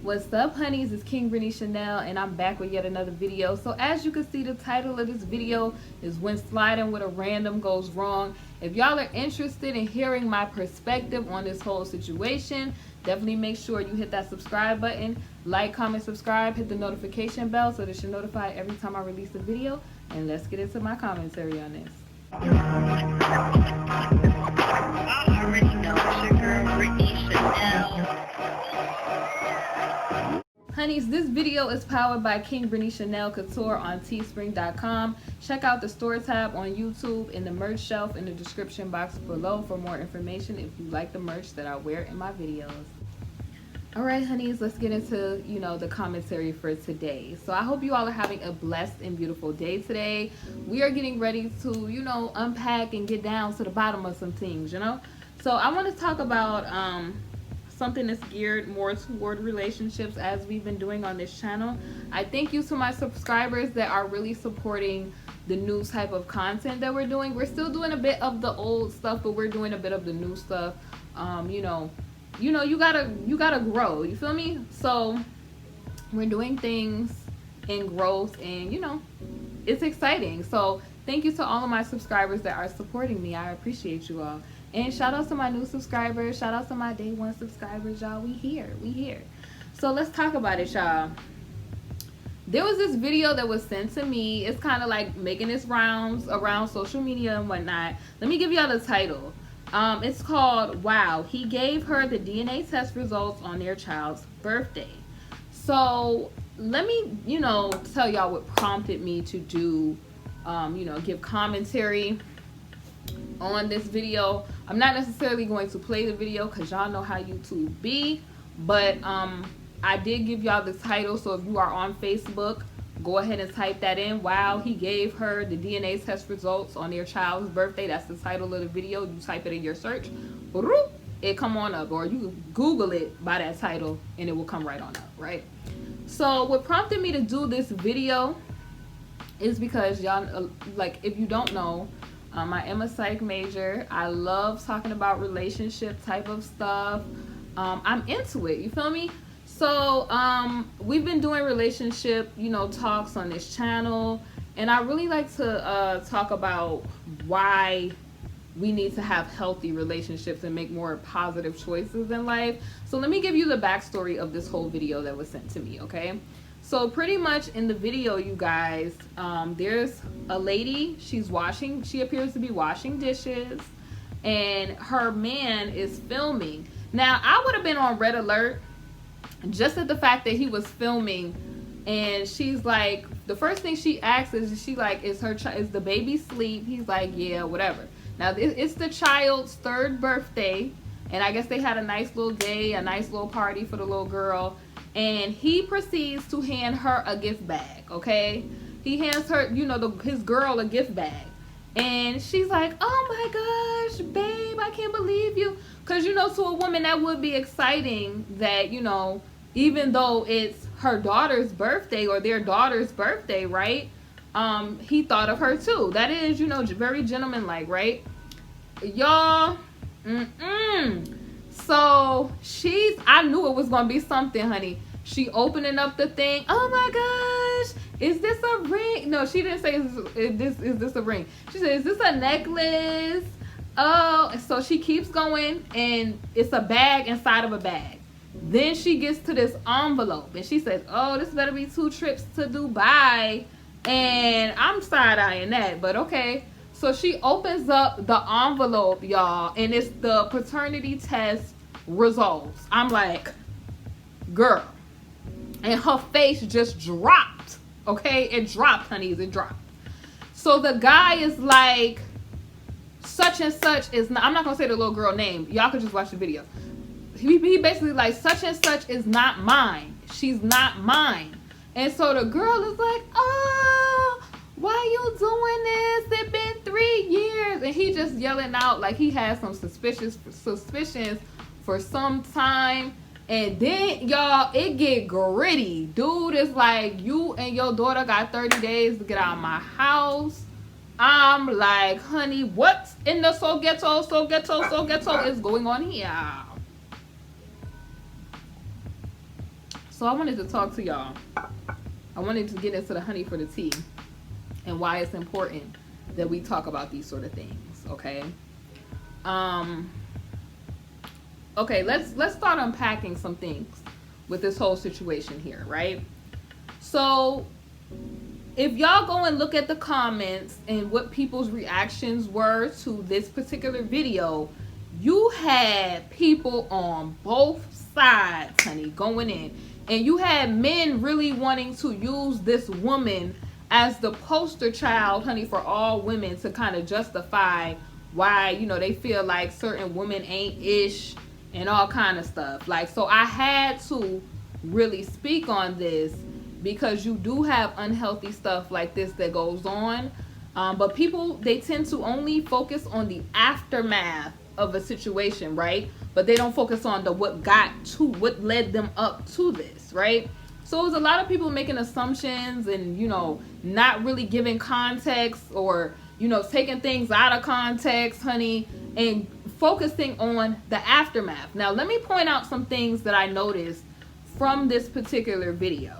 What's up, honeys? It's KingBritneyChanel, and I'm back with yet another video. So as you can see, the title of this video is When Sliding with a Random Goes Wrong. If y'all are interested in hearing my perspective on this whole situation, definitely make sure you hit that subscribe button, like, comment, subscribe, hit the notification bell so that you're notified every time I release a video. And let's get into my commentary on this. I already know it's your girl, Britney Chanel. Honeys, this video is powered by KingBritneyChanel Couture on teespring.com. Check out the store tab on YouTube and the merch shelf in the description box below for more information if you like the merch that I wear in my videos. Alright, honeys, let's get into, the commentary for today. So I hope you all are having a blessed and beautiful day today. We are getting ready to, unpack and get down to the bottom of some things, So I want to talk about something that's geared more toward relationships, as we've been doing on this channel. I thank you to my subscribers that are really supporting the new type of content that we're doing. We're still doing a bit of the old stuff, but we're doing a bit of the new stuff. You gotta grow, you feel me? So we're doing things in growth, and it's exciting. So thank you to all of my subscribers that are supporting me. I appreciate you all. And shout out to my new subscribers. Shout out to my day one subscribers, y'all. We here. So let's talk about it, y'all. There was this video that was sent to me. It's kind of like making its rounds around social media and whatnot. Let me give y'all the title. It's called, Wow, He Gave Her the DNA Test Results on Their Child's Birthday. So let me, tell y'all what prompted me to do, give commentary on this video. I'm not necessarily going to play the video because y'all know how YouTube be, but I did give y'all the title. So if you are on Facebook, go ahead and type that in. Wow, he gave her the DNA test results on their child's birthday. That's the title of the video. You type it in your search, it come on up, or you Google it by that title and it will come right on up, right? So what prompted me to do this video is because y'all, like, if you don't know, I am a psych major. I love talking about relationship type of stuff. I'm into it, you feel me? So we've been doing relationship, talks on this channel, and I really like to talk about why we need to have healthy relationships and make more positive choices in life. So let me give you the backstory of this whole video that was sent to me, okay? So pretty much in the video, you guys, there's a lady, she appears to be washing dishes, and her man is filming. Now, I would have been on red alert just at the fact that he was filming, and she's like, the first thing she asks is is the baby asleep? He's like, yeah, whatever. Now, it's the child's 3rd birthday, and I guess they had a nice little day, a nice little party for the little girl. And he proceeds to hand her a gift bag, okay? He hands her, his girl a gift bag. And she's like, oh my gosh, babe, I can't believe you. Because, to a woman, that would be exciting that, even though it's her daughter's birthday or their daughter's birthday, right? He thought of her too. That is, very gentlemanlike, right? Y'all, So I knew it was going to be something, honey. She opening up the thing. Oh my gosh, is this a ring? No, she didn't say, is this a ring? She said, is this a necklace? Oh, so she keeps going, and it's a bag inside of a bag. Then she gets to this envelope, and she says, oh, this better be 2 trips to Dubai. And I'm side-eyeing that, but okay. So she opens up the envelope, y'all, and it's the paternity test results. I'm like, girl. And her face just dropped, okay? It dropped, honeys, it dropped. So the guy is like, such and such is not, I'm not going to say the little girl name. Y'all can just watch the video. He basically like, such and such is not mine. She's not mine. And so the girl is like, oh, why you doing this? It's been 3 years. And he just yelling out like he has some suspicions for some time. And then, y'all, it get gritty. Dude is like, you and your daughter got 30 days to get out of my house. I'm like, honey, what in the so ghetto is going on here? So I wanted to talk to y'all. I wanted to get into the honey for the tea and why it's important that we talk about these sort of things, okay? Okay, let's start unpacking some things with this whole situation here, right? So if y'all go and look at the comments and what people's reactions were to this particular video, you had people on both sides, honey, going in. And you had men really wanting to use this woman as the poster child, honey, for all women to kind of justify why, you know, they feel like certain women ain't ish and all kind of stuff. Like, so I had to really speak on this because you do have unhealthy stuff like this that goes on. But people, they tend to only focus on the aftermath of a situation, right? But they don't focus on the what led them up to this, right? So there's a lot of people making assumptions and, you know, not really giving context, or, you know, taking things out of context, honey, and focusing on the aftermath. Now, let me point out some things that I noticed from this particular video.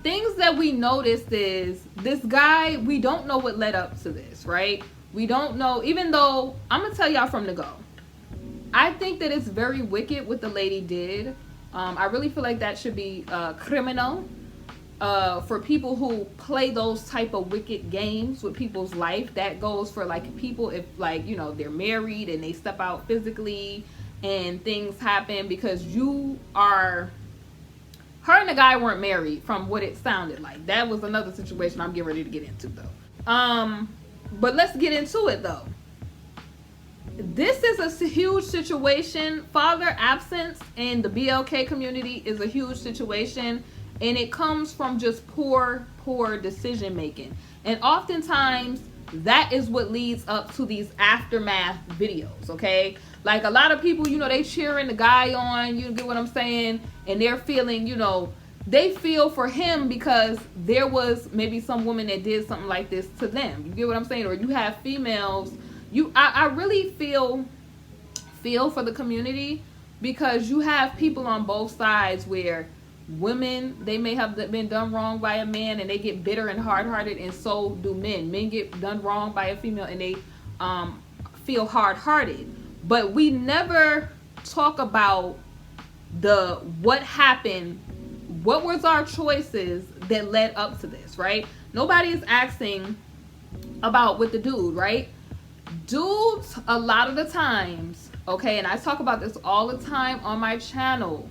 Things that we noticed is this guy, we don't know what led up to this, right? We don't know, even though I'm gonna tell y'all from the go, I think that it's very wicked what the lady did. I really feel like that should be criminal for people who play those type of wicked games with people's life. That goes for like people if, like, you know, they're married and they step out physically and things happen because you are. Her and the guy weren't married from what it sounded like. That was another situation I'm getting ready to get into though. But let's get into it though. This is a huge situation. Father absence in the BLK community is a huge situation, and it comes from just poor decision making. And oftentimes that is what leads up to these aftermath videos, okay? Like a lot of people, you know, they cheering the guy on, you get what I'm saying? And they're feeling, you know, they feel for him because there was maybe some woman that did something like this to them. You get what I'm saying? Or you have females. I really feel for the community because you have people on both sides where women, they may have been done wrong by a man and they get bitter and hard-hearted, and so do men. Men get done wrong by a female and they feel hard-hearted. But we never talk about what happened. What was our choices that led up to this, right? Nobody is asking about with the dude, right? Dudes, a lot of the times, okay, and I talk about this all the time on my channel,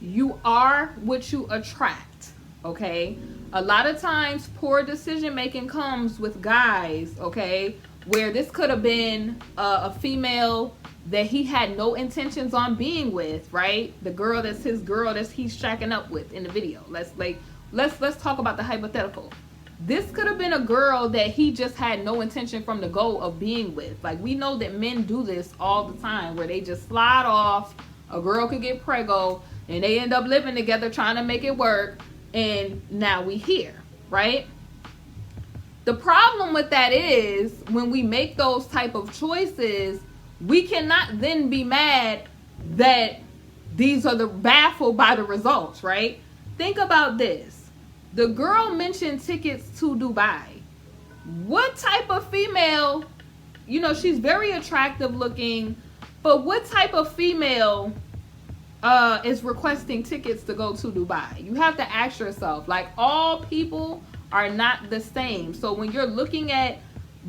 you are what you attract, okay? A lot of times poor decision making comes with guys, okay, where this could have been a female that he had no intentions on being with, right? The girl that's his girl that he's shacking up with in the video. Let's talk about the hypothetical. This could have been a girl that he just had no intention from the go of being with. Like, we know that men do this all the time where they just slide off. A girl could get preggo and they end up living together trying to make it work, and now we here, right? The problem with that is when we make those type of choices, we cannot then be mad that these are baffled by the results, right? Think about this. The girl mentioned tickets to Dubai. What type of female, you know, she's very attractive looking, but what type of female is requesting tickets to go to Dubai? You have to ask yourself, like, all people are not the same. So when you're looking at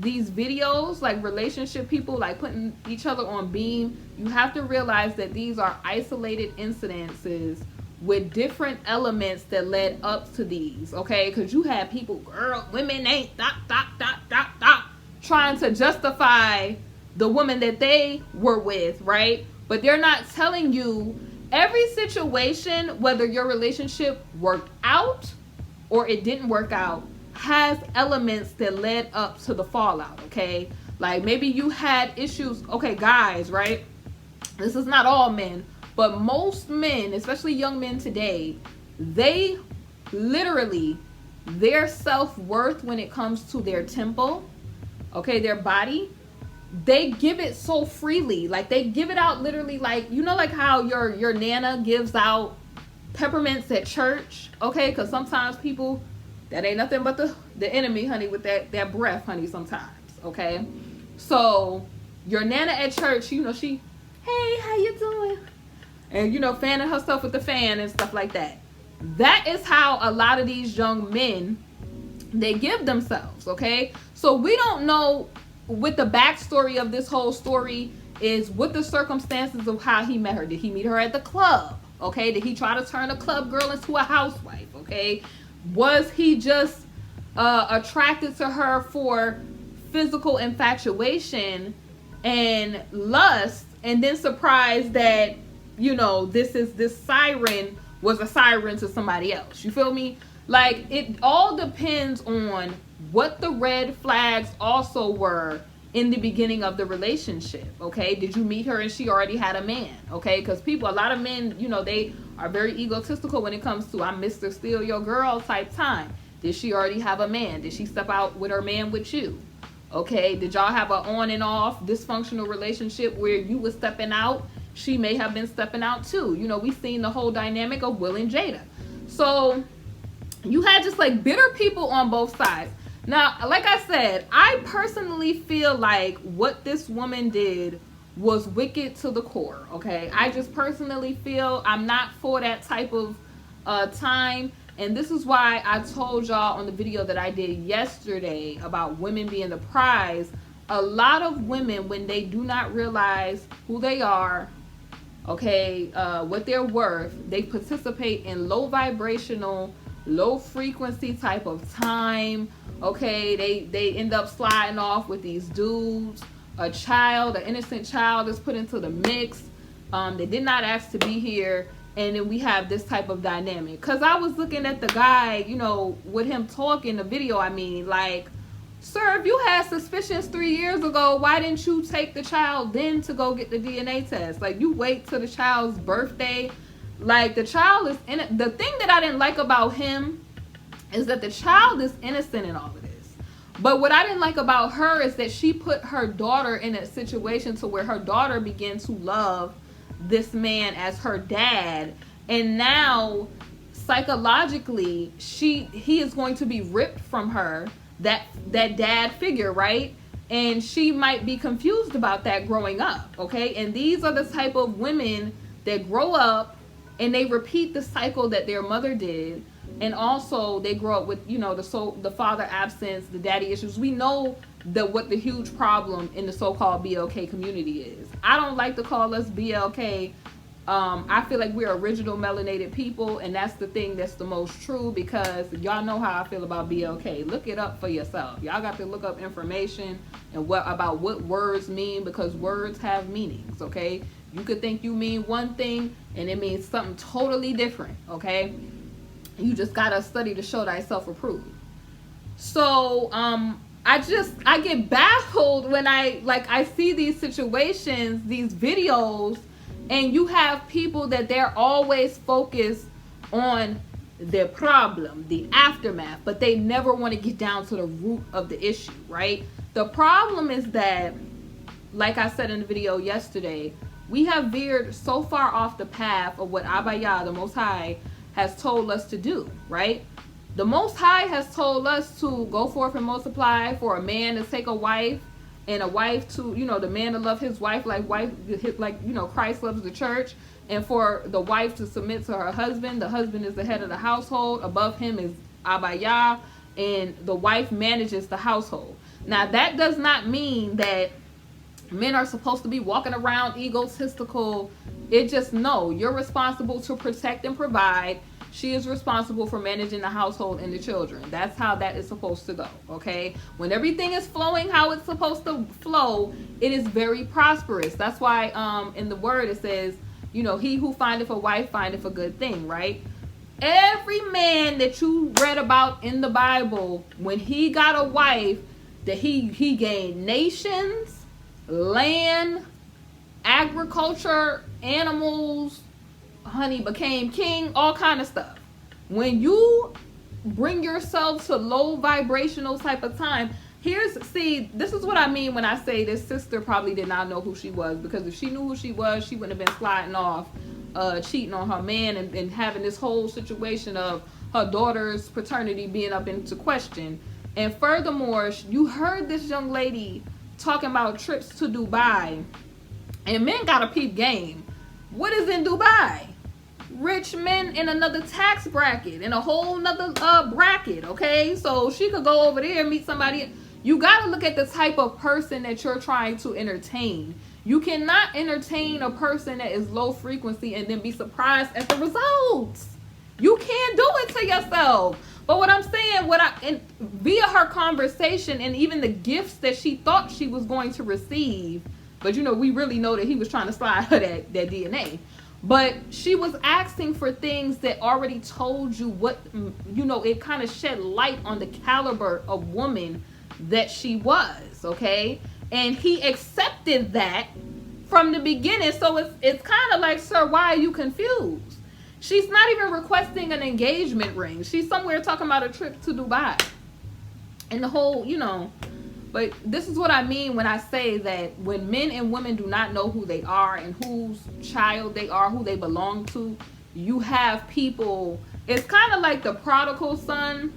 these videos, like relationship people, like putting each other on beam, you have to realize that these are isolated incidences with different elements that led up to these, okay? Because you have people, women ain't trying to justify the woman that they were with, right? But they're not telling you every situation, whether your relationship worked out or it didn't work out, has elements that led up to the fallout, okay? Like maybe you had issues, okay, guys, right? This is not all men, but most men, especially young men today, they literally, their self-worth when it comes to their temple, okay, their body, they give it so freely. Like they give it out literally, like, you know, like how your nana gives out peppermints at church, okay? Because sometimes people, that ain't nothing but the enemy, honey, with that breath, honey, sometimes, okay? So your nana at church, you know, she, hey, how you doing? And, you know, fanning herself with the fan and stuff like that. That is how a lot of these young men, they give themselves, okay? So we don't know what the backstory of this whole story is, what the circumstances of how he met her. Did he meet her at the club? Okay, did he try to turn a club girl into a housewife? Okay, was he just attracted to her for physical infatuation and lust, and then surprised that, you know, this siren was a siren to somebody else? You feel me? Like, it all depends on what the red flags also were in the beginning of the relationship, okay? Did you meet her and she already had a man, okay? Because a lot of men, you know, they are very egotistical when it comes to, I'm Mr. Steal Your Girl type time. Did she already have a man? Did she step out with her man with you? Okay, did y'all have an on and off dysfunctional relationship where you was stepping out? She may have been stepping out too. You know, we've seen the whole dynamic of Will and Jada. So you had just like bitter people on both sides. Now, like I said, I personally feel like what this woman did was wicked to the core, okay? I just personally feel I'm not for that type of time. And this is why I told y'all on the video that I did yesterday about women being the prize. A lot of women, when they do not realize who they are, okay, what they're worth, they participate in low vibrational, low frequency type of time. Okay, they end up sliding off with these dudes. A child, an innocent child, is put into the mix. They did not ask to be here, and then we have this type of dynamic. Because I was looking at the guy, you know, with him talking the video. I mean, like, sir, if you had suspicions 3 years ago, why didn't you take the child then to go get the DNA test? Like, you wait till the child's birthday. Like, the child is in it. The thing that I didn't like about him is that the child is innocent in all of this. But what I didn't like about her is that she put her daughter in a situation to where her daughter began to love this man as her dad. And now, psychologically, he is going to be ripped from her, that dad figure, right? And she might be confused about that growing up, okay? And these are the type of women that grow up and they repeat the cycle that their mother did. And also they grow up with, you know, the father absence, the daddy issues. We know what the huge problem in the so-called BLK community is. I don't like to call us BLK. I feel like we're original melanated people, and that's the thing that's the most true, because y'all know how I feel about BLK. Look it up for yourself. Y'all got to look up information and about what words mean, because words have meanings, okay? You could think you mean one thing and it means something totally different, okay? You just gotta study to show thyself approved. So I get baffled when I see these situations, these videos, and you have people that they're always focused on their problem, the aftermath, but they never want to get down to the root of the issue, right? The problem is that, like I said in the video yesterday, we have veered so far off the path of what Abaya, the Most High, has told us to do, right? The Most High has told us to go forth and multiply, for a man to take a wife, and a wife to, you know, the man to love his wife like you know, Christ loves the church, and for the wife to submit to her husband. The husband is the head of the household. Above him is Abaya, and the wife manages the household. Now, that does not mean that men are supposed to be walking around egotistical. It just, no, you're responsible to protect and provide. She is responsible for managing the household and the children. That's how that is supposed to go, okay? When everything is flowing how it's supposed to flow, it is very prosperous. That's why in the word it says, you know, he who findeth a wife findeth a good thing, right? Every man that you read about in the Bible, when he got a wife, that he gained nations, land, agriculture, animals, honey, became king, all kind of stuff. When you bring yourself to low vibrational type of time, see, this is what I mean when I say this sister probably did not know who she was, because if she knew who she was, she wouldn't have been sliding off cheating on her man and having this whole situation of her daughter's paternity being up into question. And furthermore, you heard this young lady talking about trips to Dubai. And men got a peep game. What is in Dubai? Rich men in another tax bracket, in a whole nother bracket, okay? So she could go over there and meet somebody. You got to look at the type of person that you're trying to entertain. You cannot entertain a person that is low frequency and then be surprised at the results. You can't do it to yourself. But what I'm saying, via her conversation and even the gifts that she thought she was going to receive, but you know, we really know that he was trying to slide her that DNA. But she was asking for things that already told you what, you know, it kind of shed light on the caliber of woman that she was, okay? And he accepted that from the beginning. So it's kind of like, sir, why are you confused? She's not even requesting an engagement ring. She's somewhere talking about a trip to Dubai. And the whole, you know, but this is what I mean when I say that when men and women do not know who they are and whose child they are, who they belong to, you have people, it's kind of like the prodigal son,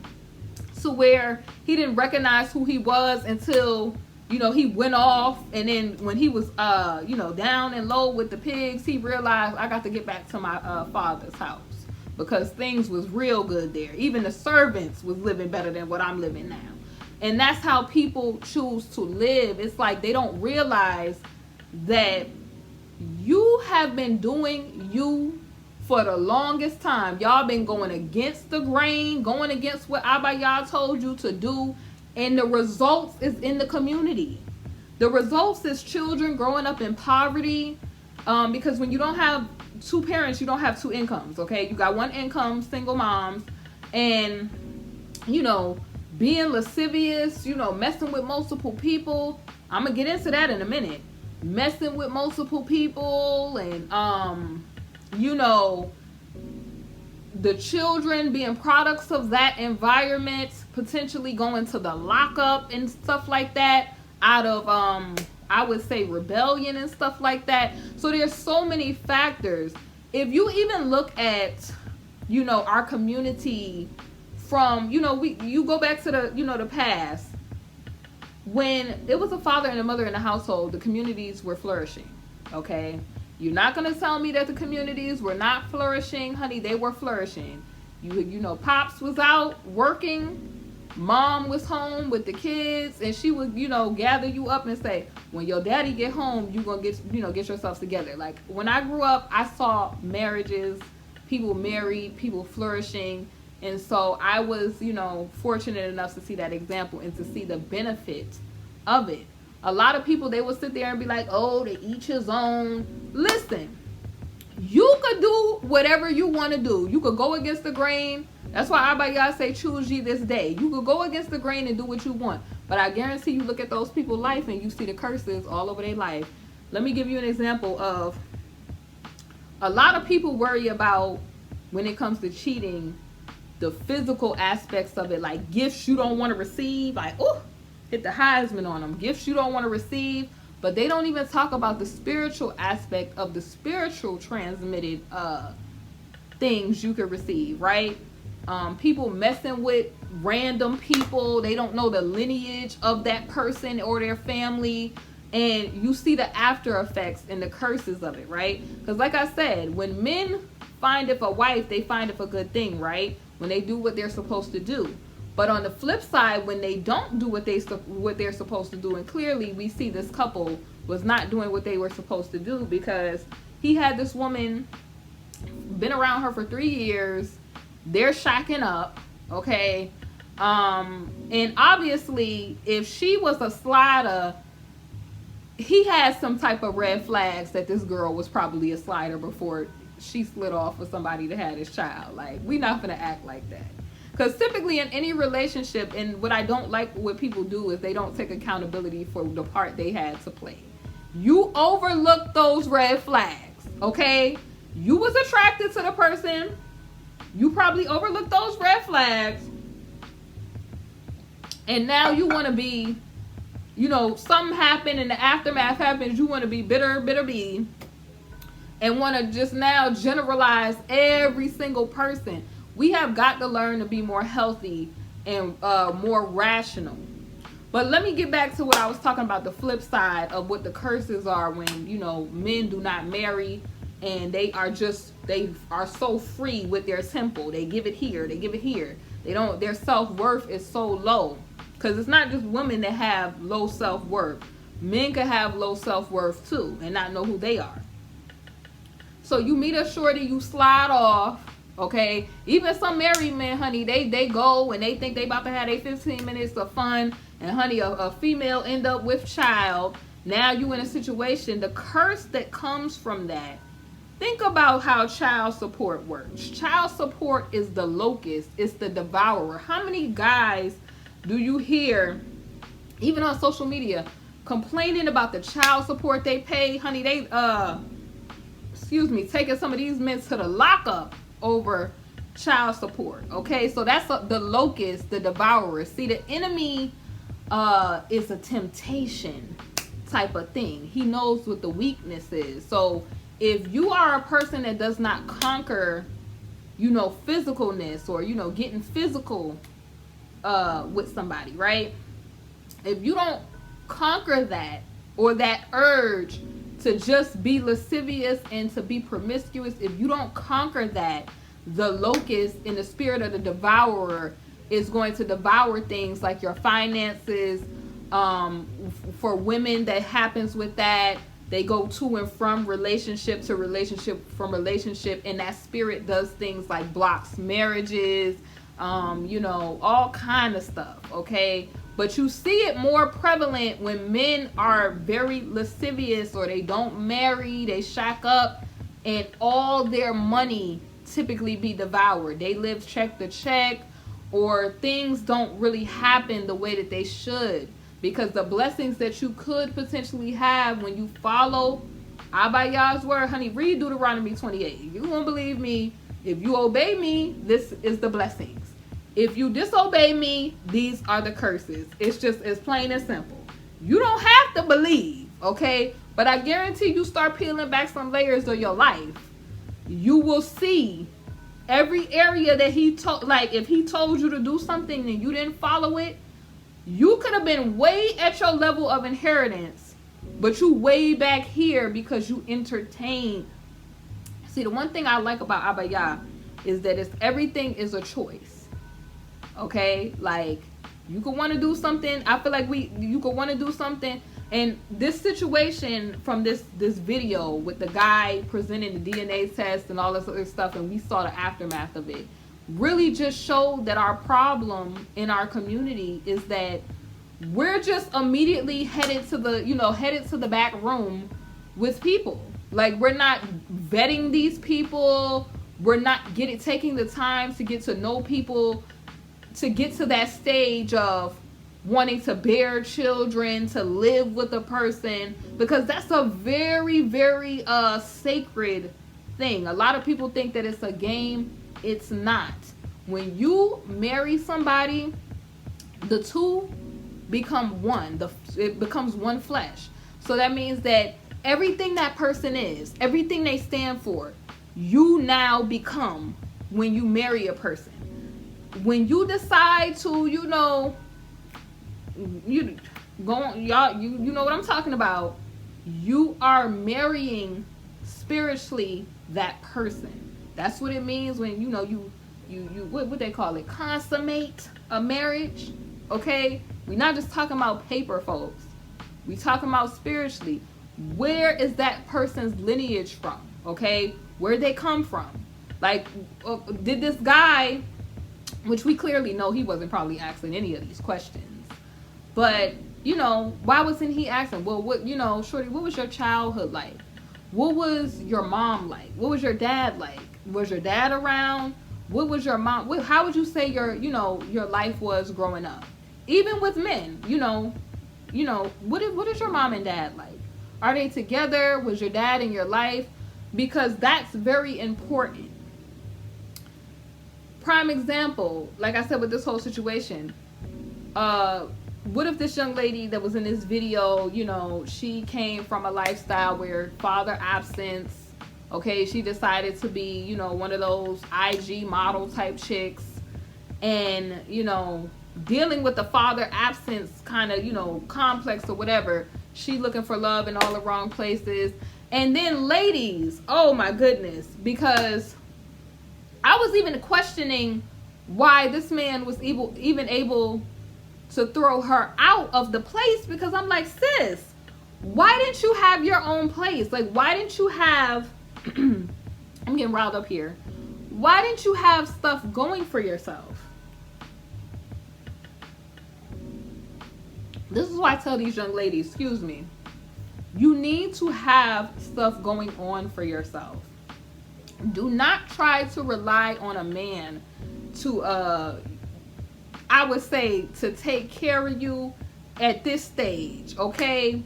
to where he didn't recognize who he was until, you know, he went off. And then when he was, you know, down and low with the pigs, he realized, I got to get back to my father's house because things was real good there. Even the servants was living better than what I'm living now. And that's how people choose to live. It's like they don't realize that you have been doing you for the longest time. Y'all been going against the grain, going against what Abba Yah told you to do. And the results is in the community. The results is children growing up in poverty. Because when you don't have two parents, you don't have two incomes, okay? You got one income, single moms. And, you know, being lascivious, you know, messing with multiple people. I'm going to get into that in a minute. Messing with multiple people and, you know, the children being products of that environment, potentially going to the lockup and stuff like that out of, I would say, rebellion and stuff like that. So there's so many factors. If you even look at, you know, our community from, you know, you go back to the, you know, the past. When it was a father and a mother in the household, the communities were flourishing, okay? You're not going to tell me that the communities were not flourishing, honey. They were flourishing. You know, pops was out working, mom was home with the kids, and she would, you know, gather you up and say, when your daddy get home, you going to get, you know, get yourselves together. Like when I grew up, I saw marriages, people married, people flourishing. And so I was, you know, fortunate enough to see that example and to see the benefit of it. A lot of people, they will sit there and be like, oh, to each his own. Listen, you could do whatever you want to do. You could go against the grain. That's why Abba Yah say, choose ye this day. You could go against the grain and do what you want. But I guarantee you look at those people's life and you see the curses all over their life. Let me give you an example of a lot of people worry about when it comes to cheating, the physical aspects of it, like gifts you don't want to receive, like, oh, hit the Heisman on them, gifts you don't want to receive, but they don't even talk about the spiritual aspect of the spiritual transmitted things you could receive, right? People messing with random people, they don't know the lineage of that person or their family, and you see the after effects and the curses of it, right? Because like I said, when men findeth a wife, they findeth a good thing, right? When they do what they're supposed to do. But on the flip side, when they don't do what they're supposed to do, and clearly we see this couple was not doing what they were supposed to do, because he had this woman, been around her for 3 years, they're shacking up, okay? And obviously, if she was a slider, he had some type of red flags that this girl was probably a slider before she slid off with somebody that had his child. Like, we not gonna act like that. Because typically in any relationship, and what I don't like what people do is they don't take accountability for the part they had to play. You overlook those red flags, okay? You was attracted to the person. You probably overlooked those red flags. And now you want to be, you know, something happened and the aftermath happens. You want to be bitter, bitter bee. and want to just now generalize every single person. We have got to learn to be more healthy and more rational. But let me get back to what I was talking about, the flip side of what the curses are when, you know, men do not marry and they are so free with their temple. They give it here, they give it here. Their self-worth is so low. Because it's not just women that have low self-worth. Men can have low self-worth too and not know who they are. So you meet a shorty, you slide off, okay? Even some married men, honey, they go and they think they about to have their 15 minutes of fun. And honey, a female end up with child. Now you in a situation, the curse that comes from that. Think about how child support works. Child support is the locust. It's the devourer. How many guys do you hear, even on social media, complaining about the child support they pay? Honey, they, taking some of these men to the lockup over child support. Okay, so that's the locust, the devourer. See, the enemy is a temptation type of thing. He knows what the weakness is. So if you are a person that does not conquer, you know, physicalness or, you know, getting physical with somebody, right? If you don't conquer that or that urge to just be lascivious and to be promiscuous, if you don't conquer that, the locust in the spirit of the devourer is going to devour things like your finances. For women, that happens with that. They go to and from relationship to relationship from relationship, and that spirit does things like blocks marriages, you know, all kind of stuff, okay? But you see it more prevalent when men are very lascivious or they don't marry, they shack up, and all their money typically be devoured. They live check to check, or things don't really happen the way that they should. Because the blessings that you could potentially have when you follow Abaya's word, honey, read Deuteronomy 28. You won't believe me. If you obey me, this is the blessings. If you disobey me, these are the curses. It's just as plain and simple. You don't have to believe, okay? But I guarantee you start peeling back some layers of your life, you will see every area that he told. Like if he told you to do something and you didn't follow it, you could have been way at your level of inheritance, but you way back here because you entertain. See, the one thing I like about Abaya is that everything is a choice. Okay, like you could want to do something. I feel like you could want to do something, and this situation from this video with the guy presenting the DNA test and all this other stuff, and we saw the aftermath of it, really just showed that our problem in our community is that we're just immediately headed to the back room with people. Like we're not vetting these people. We're not taking the time to get to know people, to get to that stage of wanting to bear children, to live with a person, because that's a very, very sacred thing. A lot of people think that it's a game. It's not. When you marry somebody, the two become one. It becomes one flesh. So that means that everything that person is, everything they stand for, you now become when you marry a person. When you decide to, you know what I'm talking about. You are marrying spiritually that person. That's what it means when you what they call it, consummate a marriage. Okay, we're not just talking about paper, folks. We talking about spiritually. Where is that person's lineage from? Okay, where they come from? Like, did this guy, which we clearly know he wasn't probably asking any of these questions, but why wasn't he asking? Well, shorty, what was your childhood like? What was your mom like? What was your dad like? Was your dad around? What was your mom? How would you say your life was growing up? Even with men, what is your mom and dad like? Are they together? Was your dad in your life? Because that's very important. Prime example, like I said with this whole situation, what if this young lady that was in this video, she came from a lifestyle where father absence, Okay, she decided to be, you know, one of those IG model type chicks, and, you know, dealing with the father absence kind of, you know, complex or whatever. She looking for love in all the wrong places. And then ladies, oh my goodness, because I was even questioning why this man was even able to throw her out of the place, because I'm like, sis, why didn't you have your own place? Like, why didn't you have I'm getting riled up here. Why didn't you have stuff going for yourself? This is why I tell these young ladies, excuse me, you need to have stuff going on for yourself. Do not try to rely on a man to, I would say, to take care of you at this stage, okay?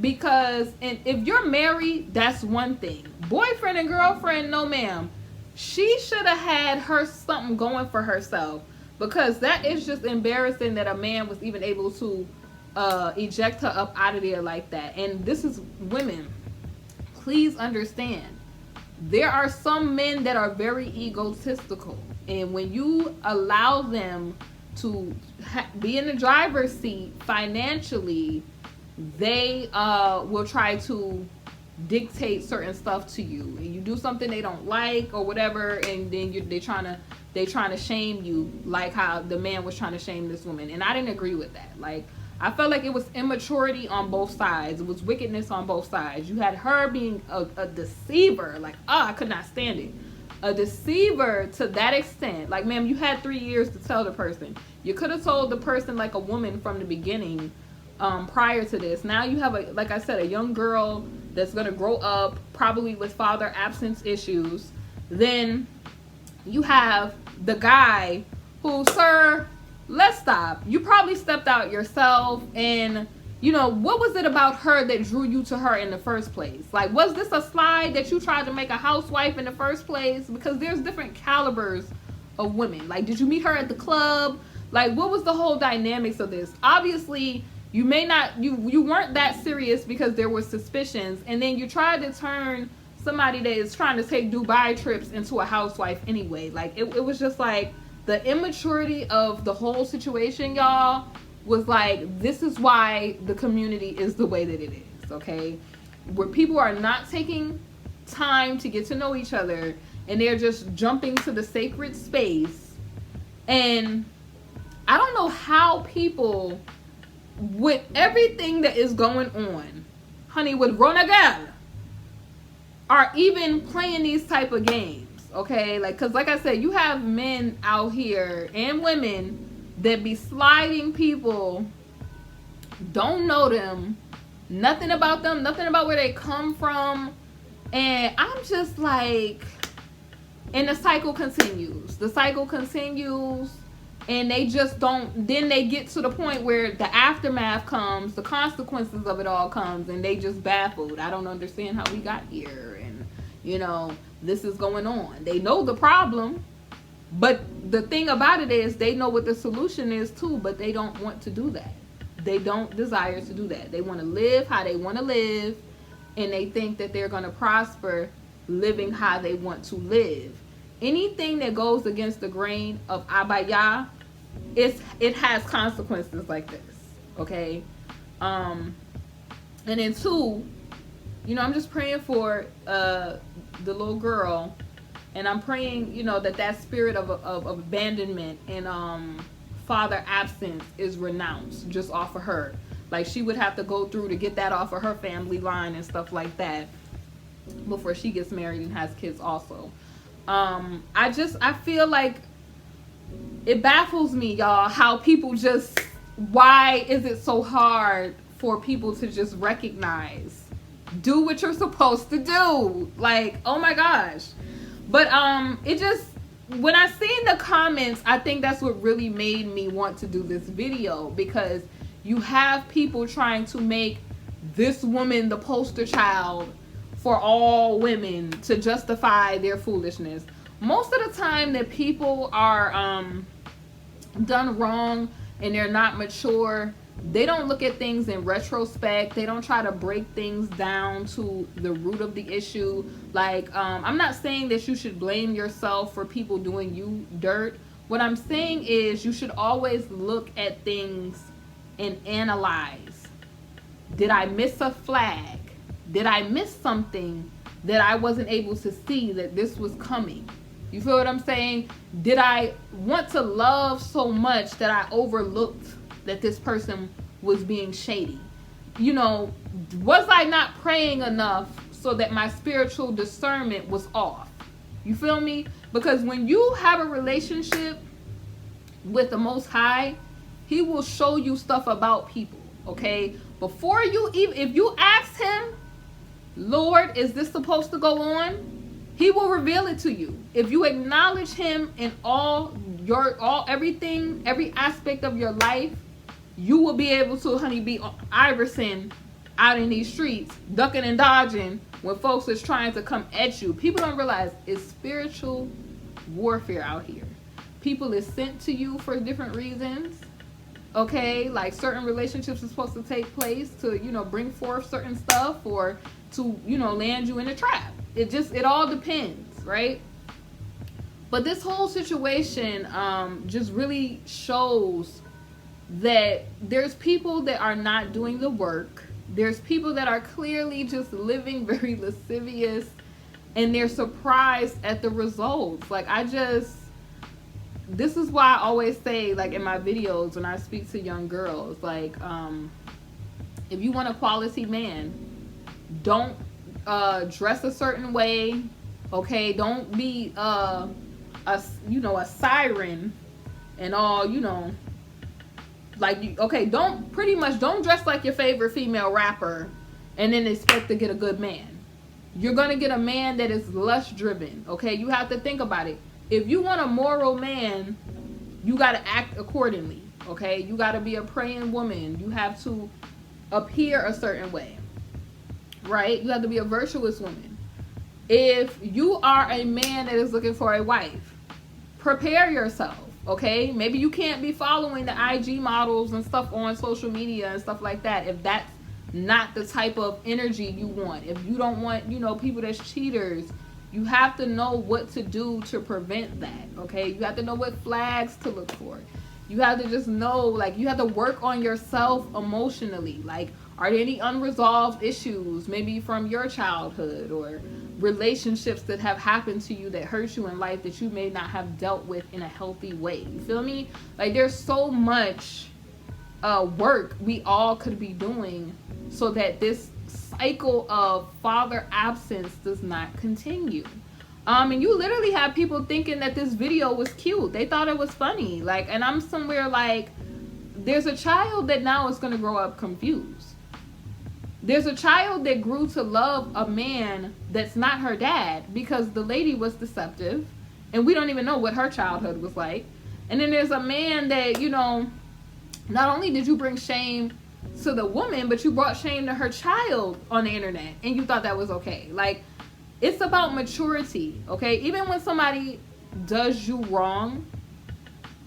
Because if you're married, that's one thing. Boyfriend and girlfriend, no ma'am. She should have had her something going for herself, because that is just embarrassing that a man was even able to eject her up out of there like that. And this is women. Please understand. There are some men that are very egotistical, and when you allow them to be in the driver's seat financially, they will try to dictate certain stuff to you, and you do something they don't like or whatever, and then they trying to shame you, like how the man was trying to shame this woman. And I didn't agree with that. Like, I felt like it was immaturity on both sides. It was wickedness on both sides. You had her being a deceiver. Like, I could not stand it. A deceiver to that extent. Like, ma'am, you had 3 years to tell the person. You could have told the person like a woman from the beginning, prior to this. Now you have, like I said, a young girl that's going to grow up probably with father absence issues. Then you have the guy who, sir, let's stop. You probably stepped out yourself, and, you know, what was it about her that drew you to her in the first place? Like, was this a slide that you tried to make a housewife in the first place? Because there's different calibers of women. Like, did you meet her at the club? Like, what was the whole dynamics of this? Obviously, you may not, you weren't that serious because there were suspicions, and then you tried to turn somebody that is trying to take Dubai trips into a housewife anyway. Like, it was just like, the immaturity of the whole situation, y'all, was like, this is why the community is the way that it is, okay? Where people are not taking time to get to know each other, and they're just jumping to the sacred space. And I don't know how people, with everything that is going on, honey, with Ronagal, are even playing these type of games. Okay, like, because like I said, you have men out here and women that be sliding people, don't know them, nothing about them, nothing about where they come from. And I'm just like, and the cycle continues. The cycle continues, and they just don't, then they get to the point where the aftermath comes, the consequences of it all comes, and they just baffled. I don't understand how we got here, and, you know, this is going on. They know the problem, but the thing about it is they know what the solution is too, but they don't want to do that. They don't desire to do that. They want to live how they want to live, and they think that they're going to prosper living how they want to live. Anything that goes against the grain of Abaya, it has consequences like this, okay? And then two, you know, I'm just praying for the little girl, and I'm praying, you know, that spirit of abandonment and father absence is renounced just off of her. Like, she would have to go through to get that off of her family line and stuff like that before she gets married and has kids also. I feel like it baffles me, y'all, how people just, why is it so hard for people to just recognize, do what you're supposed to do? Like, oh my gosh. But it just, when I seen the comments, I think that's what really made me want to do this video, because you have people trying to make this woman the poster child for all women to justify their foolishness. Most of the time that people are done wrong and they're not mature, they don't look at things in retrospect. They don't try to break things down to the root of the issue. Like, I'm not saying that you should blame yourself for people doing you dirt. What I'm saying is you should always look at things and analyze. Did I miss a flag? Did I miss something that I wasn't able to see that this was coming? You feel what I'm saying? Did I want to love so much that I overlooked that this person was being shady? You know, was I not praying enough so that my spiritual discernment was off? You feel me? Because when you have a relationship with the Most High, He will show you stuff about people, okay? Before you even, if you ask Him, Lord, is this supposed to go on? He will reveal it to you. If you acknowledge Him in everything, every aspect of your life, you will be able to, honey, be Iverson out in these streets, ducking and dodging when folks is trying to come at you. People don't realize it's spiritual warfare out here. People is sent to you for different reasons. Okay, like certain relationships are supposed to take place to, you know, bring forth certain stuff, or to, you know, land you in a trap. It all depends, right? But this whole situation just really shows that there's people that are not doing the work. There's people that are clearly just living very lascivious, and they're surprised at the results. Like, this is why I always say, like, in my videos when I speak to young girls, like, if you want a quality man, don't dress a certain way, okay? Don't be a siren and all, you know, like, okay, don't dress like your favorite female rapper and then expect to get a good man. You're gonna get a man that is lust driven, okay? You have to think about it. If you want a moral man, you got to act accordingly, okay? You got to be a praying woman. You have to appear a certain way, right? You have to be a virtuous woman. If you are a man that is looking for a wife, prepare yourself, okay? Maybe you can't be following the IG models and stuff on social media and stuff like that if that's not the type of energy you want. If you don't want, you know, people that's cheaters, you have to know what to do to prevent that, okay? You have to know what flags to look for. You have to just know, like, you have to work on yourself emotionally. Like, are there any unresolved issues, maybe from your childhood, or relationships that have happened to you that hurt you in life that you may not have dealt with in a healthy way? You feel me? Like, there's so much work we all could be doing so that this cycle of father absence does not continue. And you literally have people thinking that this video was cute. They thought it was funny. Like, and I'm somewhere like, there's a child that now is going to grow up confused. There's a child that grew to love a man that's not her dad because the lady was deceptive, and we don't even know what her childhood was like. And then there's a man that, you know, not only did you bring shame to the woman, but you brought shame to her child on the internet, and you thought that was okay. Like, it's about maturity, okay? Even when somebody does you wrong,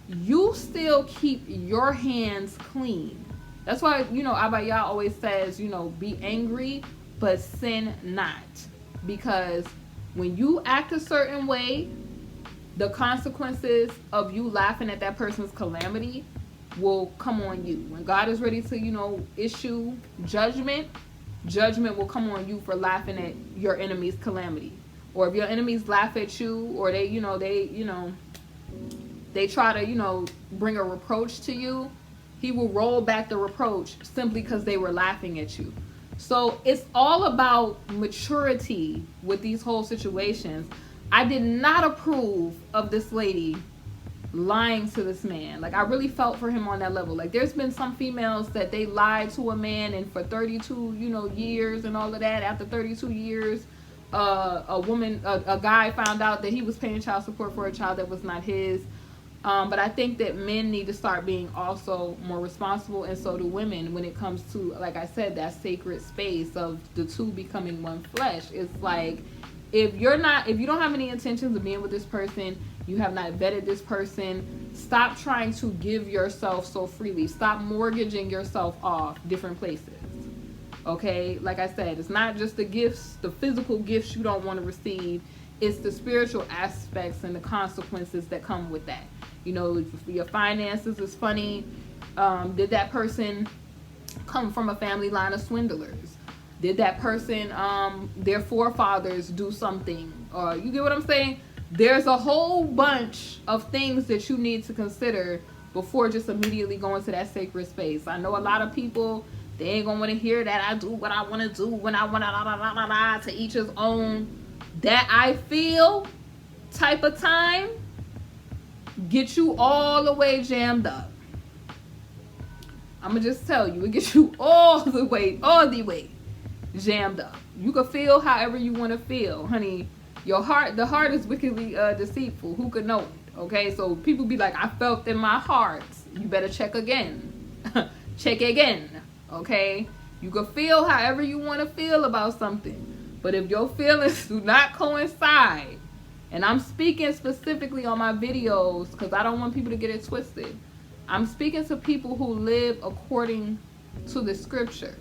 you still keep your hands clean. That's why, you know, Abba Yah always says, you know, be angry, but sin not. Because when you act a certain way, the consequences of you laughing at that person's calamity will come on you. When God is ready to, you know, issue judgment, judgment will come on you for laughing at your enemy's calamity. Or if your enemies laugh at you, or they try to, you know, bring a reproach to you, he will roll back the reproach simply because they were laughing at you. So it's all about maturity with these whole situations. I did not approve of this lady lying to this man. Like, I really felt for him on that level. Like, there's been some females that they lied to a man, and for 32, you know, years and all of that, after 32 years, a guy found out that he was paying child support for a child that was not his. But I think that men need to start being also more responsible, and so do women, when it comes to, like I said, that sacred space of the two becoming one flesh. It's like, if you don't have any intentions of being with this person, You have not vetted this person. Stop trying to give yourself so freely. Stop mortgaging yourself off different places. Okay, like I said, it's not just the gifts, the physical gifts you don't want to receive. It's the spiritual aspects and the consequences that come with that. You know, if your finances is funny, did that person come from a family line of swindlers? Did that person, their forefathers do something? Or you get what I'm saying? There's a whole bunch of things that you need to consider before just immediately going to that sacred space. I know a lot of people, they ain't gonna want to hear that I do what I want to do when I want to each his own. That I feel type of time get you all the way jammed up. I'm gonna just tell you, it gets you all the way jammed up. You can feel however you want to feel, honey. The heart is wickedly deceitful. Who could know it? Okay, so people be like, I felt in my heart. You better check again. Check again. Okay, you can feel however you want to feel about something, but if your feelings do not coincide, and I'm speaking specifically on my videos because I don't want people to get it twisted. I'm speaking to people who live according to the scripture.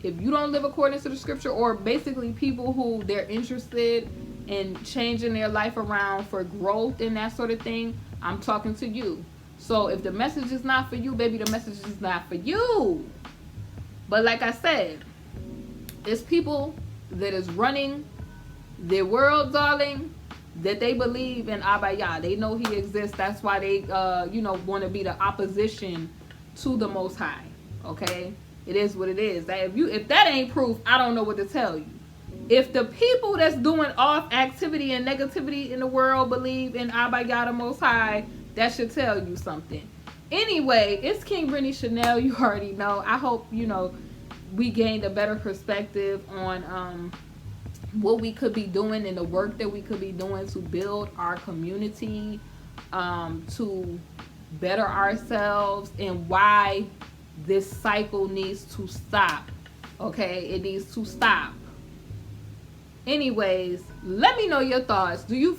If you don't live according to the scripture, or basically people who they're interested in changing their life around for growth and that sort of thing, I'm talking to you. So if the message is not for you, baby, the message is not for you. But like I said, it's people that is running their world, darling, that they believe in Abaya. They know he exists. That's why they, want to be the opposition to the Most High. Okay, it is what it is. That if that ain't proof, I don't know what to tell you. If the people that's doing off activity and negativity in the world believe in Abaya, the Most High, that should tell you something. Anyway, it's KingBritneyChanel. You already know. I hope we gained a better perspective on what we could be doing and the work that we could be doing to build our community, to better ourselves, and why this cycle needs to stop. Okay, it needs to stop. Anyways, let me know your thoughts. Do you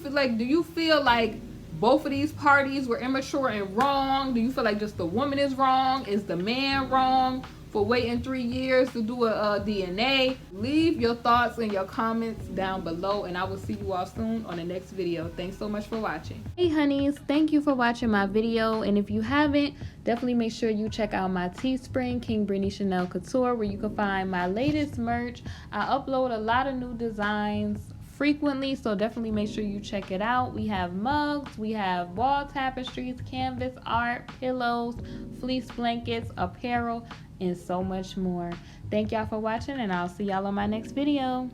feel like both of these parties were immature and wrong? Do you feel like just the woman is wrong? Is the man wrong for waiting 3 years to do a DNA? Leave your thoughts and your comments down below, and I will see you all soon on the next video. Thanks so much for watching. Hey honeys, thank you for watching my video, and if you haven't, definitely make sure you check out my Teespring, KingBritneyChanel Couture, where you can find my latest merch. I upload a lot of new designs frequently, so definitely make sure you check it out. We have mugs, we have wall tapestries, canvas art, pillows, fleece blankets, apparel, and so much more. Thank y'all for watching, and I'll see y'all on my next video.